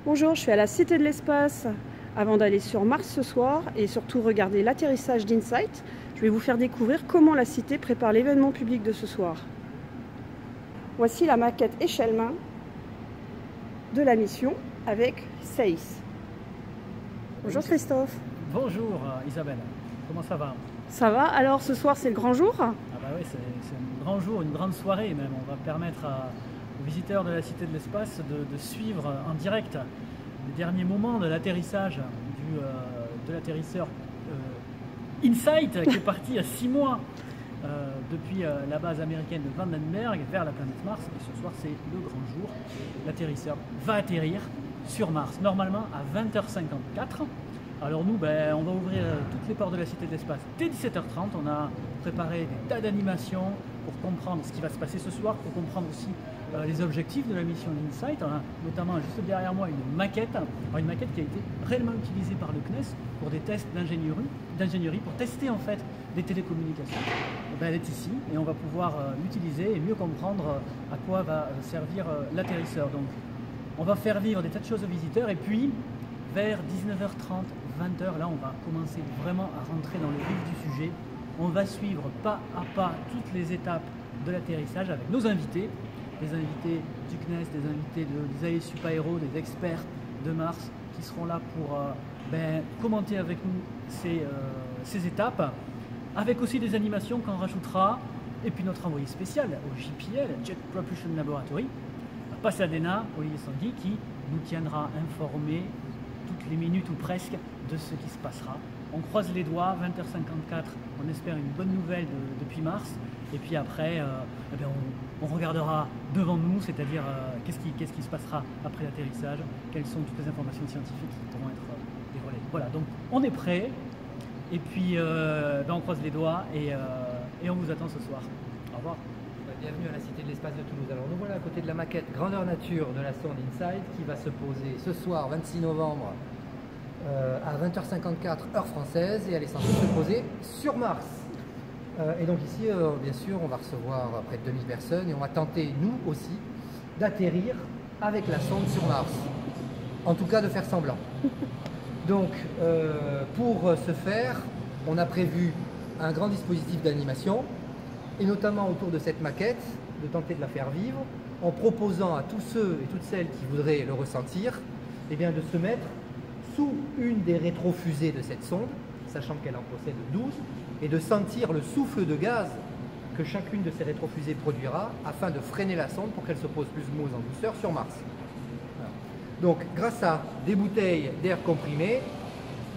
Bonjour, je suis à la Cité de l'Espace avant d'aller sur Mars ce soir et surtout regarder l'atterrissage d'InSight. Je vais vous faire découvrir comment la Cité prépare l'événement public de ce soir. Voici la maquette échelle main de la mission avec SAIS. Bonjour Christophe. Bonjour Isabelle, comment ça va? Ça va? Alors ce soir c'est le grand jour? Ah bah oui, c'est un grand jour, une grande soirée même. On va permettre aux visiteurs de la Cité de l'Espace de suivre en direct les derniers moments de l'atterrissage de l'atterrisseur InSight qui est parti il y a 6 mois depuis la base américaine de Vandenberg vers la planète Mars. Et ce soir c'est le grand jour. L'atterrisseur va atterrir sur Mars, normalement à 20h54. Alors nous, on va ouvrir toutes les portes de la Cité de l'Espace dès 17h30. On a préparé des tas d'animations pour comprendre ce qui va se passer ce soir, pour comprendre aussi les objectifs de la mission d'InSight. On a notamment juste derrière moi une maquette qui a été réellement utilisée par le CNES pour des tests d'ingénierie, pour tester en fait des télécommunications. Elle est ici et on va pouvoir l'utiliser et mieux comprendre à quoi va servir l'atterrisseur. Donc on va faire vivre des tas de choses aux visiteurs et puis vers 19h30, 20h, là on va commencer vraiment à rentrer dans le vif du sujet. On va suivre pas à pas toutes les étapes de l'atterrissage avec nos invités, des invités du CNES, des invités des AE Supaéro, des experts de Mars qui seront là pour commenter avec nous ces étapes, avec aussi des animations qu'on rajoutera, et puis notre envoyé spécial au JPL, Jet Propulsion Laboratory, à Pasadena, Olivier Sanguy, qui nous tiendra informés toutes les minutes ou presque de ce qui se passera. On croise les doigts, 20h54, on espère une bonne nouvelle depuis Mars, et puis après, on regardera devant nous, c'est-à-dire qu'est-ce qui se passera après l'atterrissage, quelles sont toutes les informations scientifiques qui pourront être dévoilées. Voilà, donc on est prêt, et puis on croise les doigts, et on vous attend ce soir. Au revoir. Bienvenue à la Cité de l'Espace de Toulouse. Alors nous voilà à côté de la maquette grandeur nature de la sonde InSight qui va se poser ce soir 26 novembre à 20h54 heure française et elle est censée se poser sur Mars. Et donc ici bien sûr on va recevoir près de 2000 personnes et on va tenter nous aussi d'atterrir avec la sonde sur Mars. En tout cas de faire semblant. Donc pour ce faire on a prévu un grand dispositif d'animation et notamment autour de cette maquette, de tenter de la faire vivre, en proposant à tous ceux et toutes celles qui voudraient le ressentir, de se mettre sous une des rétrofusées de cette sonde, sachant qu'elle en possède 12, et de sentir le souffle de gaz que chacune de ces rétrofusées produira, afin de freiner la sonde pour qu'elle se pose plus ou moins en douceur sur Mars. Voilà. Donc grâce à des bouteilles d'air comprimé,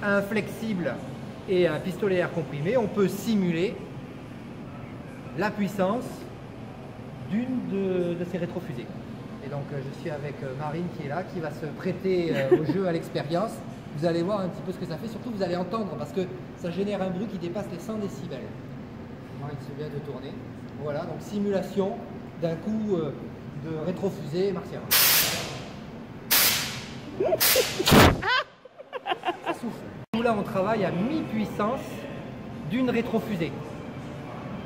un flexible et un pistolet à air comprimé, on peut simuler la puissance d'une de ces rétrofusées. Et donc je suis avec Marine qui est là, qui va se prêter au jeu, à l'expérience. Vous allez voir un petit peu ce que ça fait, surtout vous allez entendre parce que ça génère un bruit qui dépasse les 100 décibels. Marine se vient de tourner. Voilà, donc simulation d'un coup de rétrofusée martienne. Ça souffle. Nous là on travaille à mi-puissance d'une rétrofusée.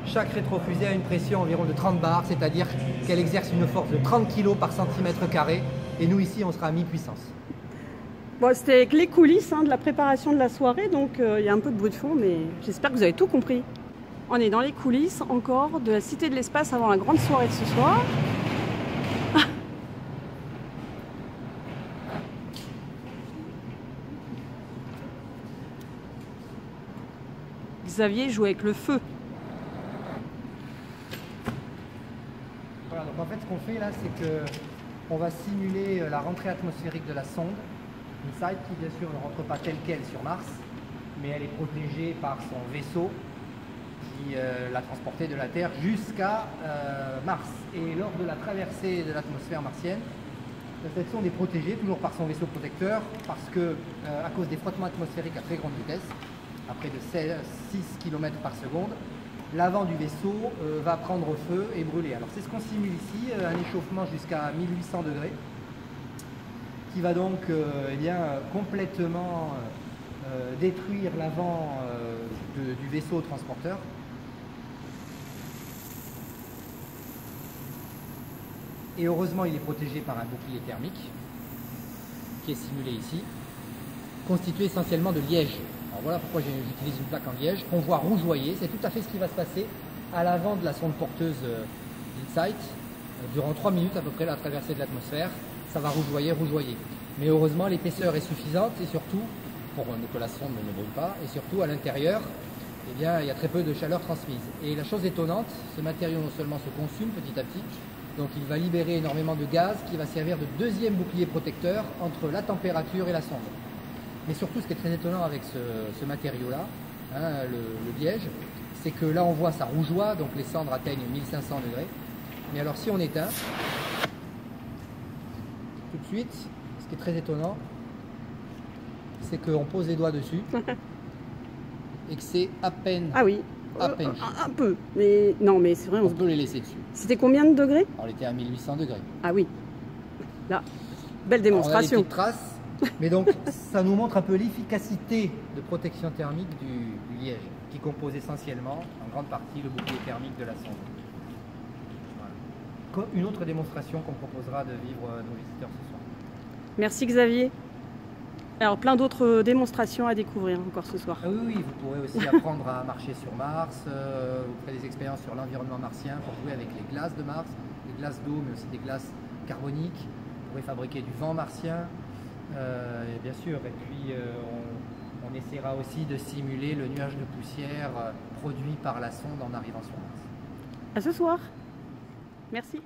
Chaque rétrofusée a une pression environ de 30 bars, c'est-à-dire qu'elle exerce une force de 30 kg par centimètre carré. Et nous ici, on sera à mi-puissance. Bon, c'était avec les coulisses de la préparation de la soirée, donc il y a un peu de bruit de fond, mais j'espère que vous avez tout compris. On est dans les coulisses encore de la Cité de l'Espace avant la grande soirée de ce soir. Xavier joue avec le feu. Voilà, donc en fait ce qu'on fait là, c'est qu'on va simuler la rentrée atmosphérique de la sonde InSight qui bien sûr ne rentre pas telle qu'elle sur Mars, mais elle est protégée par son vaisseau qui l'a transportée de la Terre jusqu'à Mars. Et lors de la traversée de l'atmosphère martienne, cette sonde est protégée toujours par son vaisseau protecteur parce que à cause des frottements atmosphériques à très grande vitesse, à près de 6 km par seconde, l'avant du vaisseau va prendre feu et brûler. Alors c'est ce qu'on simule ici, un échauffement jusqu'à 1800 degrés, qui va donc complètement détruire l'avant du vaisseau transporteur. Et heureusement il est protégé par un bouclier thermique qui est simulé ici, constitué essentiellement de liège. Alors voilà pourquoi j'utilise une plaque en liège qu'on voit rougeoyer. C'est tout à fait ce qui va se passer à l'avant de la sonde porteuse d'InSight. Durant 3 minutes à peu près, la traversée de l'atmosphère, ça va rougeoyer. Mais heureusement, l'épaisseur est suffisante et surtout, pour que la sonde ne brûle pas, et surtout à l'intérieur, eh bien, il y a très peu de chaleur transmise. Et la chose étonnante, ce matériau non seulement se consume petit à petit, donc il va libérer énormément de gaz qui va servir de deuxième bouclier protecteur entre la température et la sonde. Mais surtout, ce qui est très étonnant avec ce matériau-là, hein, le liège, c'est que là on voit ça rougeoie, donc les cendres atteignent 1500 degrés. Mais alors si on éteint, tout de suite, ce qui est très étonnant, c'est qu'on pose les doigts dessus et que c'est à peine. Ah oui, à peine. un peu. Mais non, mais c'est vrai. On peut les laisser dessus. C'était combien de degrés? Alors, on était à 1800 degrés. Ah oui. Là, belle démonstration. Alors, on a des petites traces, mais donc ça nous montre un peu l'efficacité de protection thermique du liège, qui compose essentiellement, en grande partie, le bouclier thermique de la sonde. Voilà. Une autre démonstration qu'on proposera de vivre nos visiteurs ce soir. Merci Xavier. Alors plein d'autres démonstrations à découvrir encore ce soir. Ah oui, vous pourrez aussi apprendre à marcher sur Mars, vous ferez des expériences sur l'environnement martien pour jouer avec les glaces de Mars, les glaces d'eau mais aussi des glaces carboniques. Vous pourrez fabriquer du vent martien, et bien sûr, et puis on essaiera aussi de simuler le nuage de poussière produit par la sonde en arrivant sur Mars. À ce soir. Merci.